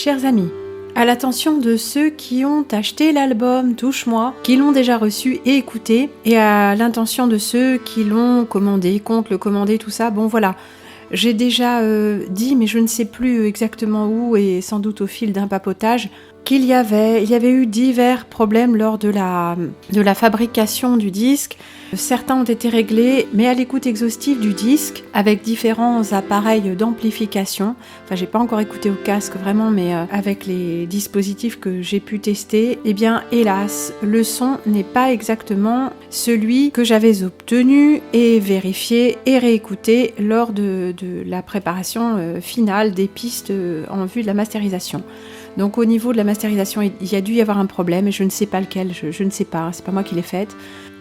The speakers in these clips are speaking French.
Chers amis, à l'attention de ceux qui ont acheté l'album Touche-moi, qui l'ont déjà reçu et écouté, et à l'intention de ceux qui l'ont commandé, comptent le commander, tout ça, bon voilà. J'ai déjà dit, mais je ne sais plus exactement où, et sans doute au fil d'un papotage, qu'il y avait eu divers problèmes lors de la fabrication du disque. Certains ont été réglés, mais à l'écoute exhaustive du disque, avec différents appareils d'amplification. Enfin, j'ai pas encore écouté au casque vraiment, mais avec les dispositifs que j'ai pu tester, eh bien, hélas, le son n'est pas exactement celui que j'avais obtenu et vérifié et réécouté lors de la préparation finale des pistes en vue de la masterisation. Donc au niveau de la masterisation, il y a dû y avoir un problème et je ne sais pas lequel, je ne sais pas, c'est pas moi qui l'ai faite.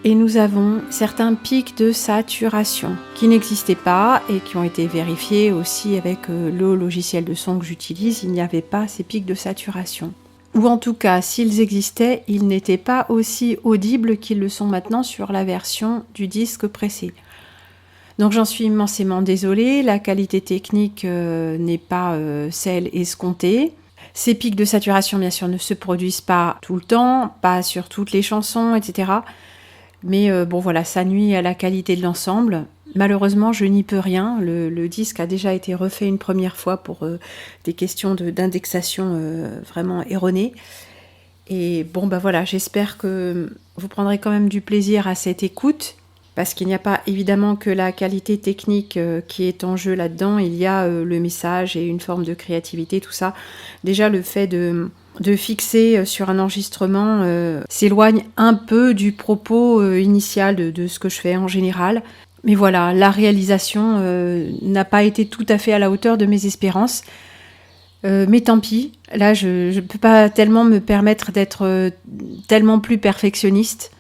Et nous avons certains pics de saturation qui n'existaient pas et qui ont été vérifiés aussi avec le logiciel de son que j'utilise. Il n'y avait pas ces pics de saturation. Ou en tout cas, s'ils existaient, ils n'étaient pas aussi audibles qu'ils le sont maintenant sur la version du disque précédent. Donc j'en suis immensément désolée, la qualité technique n'est pas celle escomptée. Ces pics de saturation, bien sûr, ne se produisent pas tout le temps, pas sur toutes les chansons, etc. Mais bon, voilà, ça nuit à la qualité de l'ensemble. Malheureusement, je n'y peux rien. Le disque a déjà été refait une première fois pour des questions d'indexation vraiment erronées. Et bon, bah voilà, j'espère que vous prendrez quand même du plaisir à cette écoute. Parce qu'il n'y a pas évidemment que la qualité technique qui est en jeu là-dedans, il y a le message et une forme de créativité, tout ça. Déjà, le fait de fixer sur un enregistrement s'éloigne un peu du propos initial de ce que je fais en général. Mais voilà, la réalisation n'a pas été tout à fait à la hauteur de mes espérances. Mais tant pis, là, je ne peux pas tellement me permettre d'être tellement plus perfectionniste.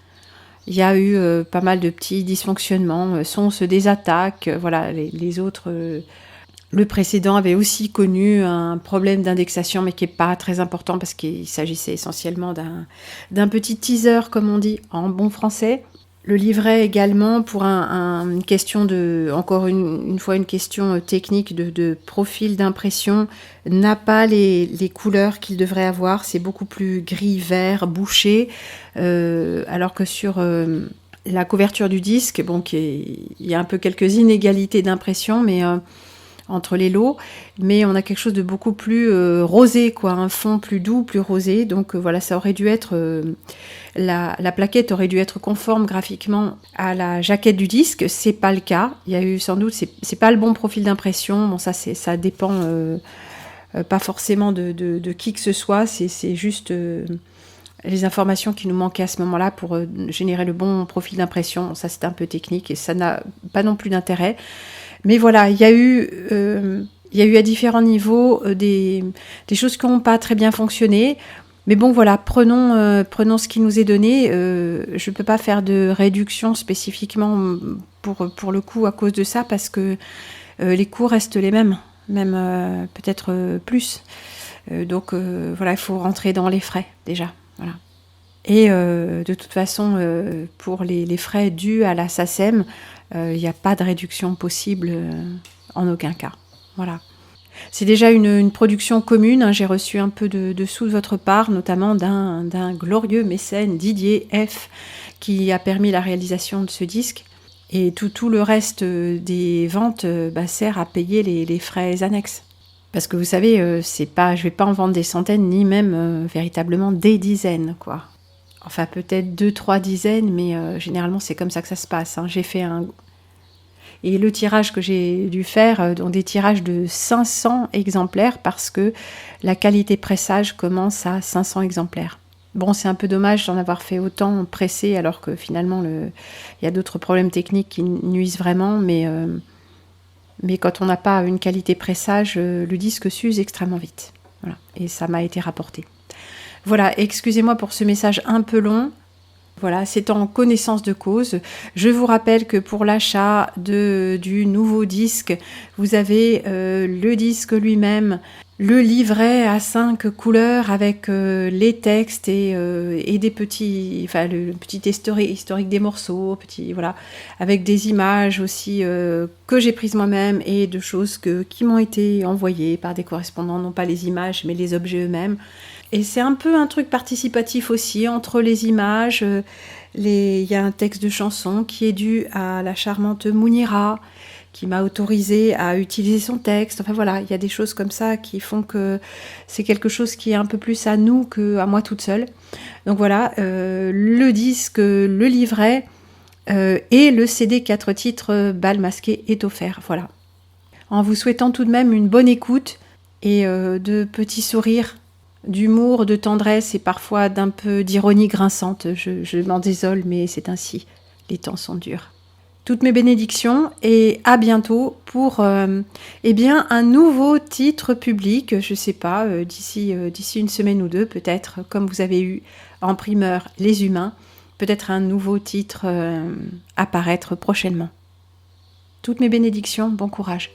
Il y a eu pas mal de petits dysfonctionnements, son se désattaque, voilà, les autres... le précédent avait aussi connu un problème d'indexation, mais qui n'est pas très important parce qu'il s'agissait essentiellement d'un petit teaser, comme on dit en bon français. Le livret également, pour une question encore une fois, une question technique de profil d'impression, n'a pas les couleurs qu'il devrait avoir. C'est beaucoup plus gris, vert, bouché, alors que sur la couverture du disque, bon, il y a un peu quelques inégalités d'impression, mais entre les lots, mais on a quelque chose de beaucoup plus rosé, quoi, un fond plus doux, plus rosé. Donc voilà, ça aurait dû être la plaquette aurait dû être conforme graphiquement à la jaquette du disque. C'est pas le cas. Il y a eu sans doute, c'est pas le bon profil d'impression. Bon, ça dépend pas forcément de qui que ce soit. C'est juste les informations qui nous manquaient à ce moment-là pour générer le bon profil d'impression. Ça, c'est un peu technique et ça n'a pas non plus d'intérêt. Mais voilà, il y a eu à différents niveaux des choses qui n'ont pas très bien fonctionné. Mais bon, voilà, prenons ce qui nous est donné. Je ne peux pas faire de réduction spécifiquement pour le coup à cause de ça, parce que les coûts restent les mêmes, même peut-être plus. Donc voilà, il faut rentrer dans les frais déjà. Voilà. Et de toute façon, pour les frais dus à la SACEM, il n'y a pas de réduction possible en aucun cas. Voilà. C'est déjà une production commune. Hein. J'ai reçu un peu de sous de votre part, notamment d'un glorieux mécène, Didier F., qui a permis la réalisation de ce disque. Et tout le reste des ventes sert à payer les frais annexes. Parce que vous savez, je ne vais pas en vendre des centaines, ni même véritablement des dizaines, quoi. Enfin, peut-être 2-3 dizaines, mais généralement, c'est comme ça que ça se passe. Hein. J'ai fait Et le tirage que j'ai dû faire, donc des tirages de 500 exemplaires, parce que la qualité pressage commence à 500 exemplaires. Bon, c'est un peu dommage d'en avoir fait autant pressé, alors que finalement, il y a d'autres problèmes techniques qui nuisent vraiment, mais quand on n'a pas une qualité pressage, le disque s'use extrêmement vite. Voilà. Et ça m'a été rapporté. Voilà, excusez-moi pour ce message un peu long. Voilà, c'est en connaissance de cause. Je vous rappelle que pour l'achat du nouveau disque, vous avez le disque lui-même le livret à 5 couleurs avec les textes et des petits, enfin le petit historique des morceaux, voilà, avec des images aussi que j'ai prises moi-même et de choses qui m'ont été envoyées par des correspondants, non pas les images mais les objets eux-mêmes. Et c'est un peu un truc participatif aussi, entre les images, il y a un texte de chanson qui est dû à la charmante Mounira, qui m'a autorisé à utiliser son texte. Enfin voilà, il y a des choses comme ça qui font que c'est quelque chose qui est un peu plus à nous qu'à moi toute seule. Donc voilà, le disque, le livret et le CD 4 titres Bal masqué est offert. Voilà. En vous souhaitant tout de même une bonne écoute et de petits sourires, d'humour, de tendresse et parfois d'un peu d'ironie grinçante. Je m'en désole, mais c'est ainsi. Les temps sont durs. Toutes mes bénédictions et à bientôt pour un nouveau titre public, je sais pas, d'ici une semaine ou deux peut-être, comme vous avez eu en primeur Les Humains, peut-être un nouveau titre apparaître prochainement. Toutes mes bénédictions, bon courage.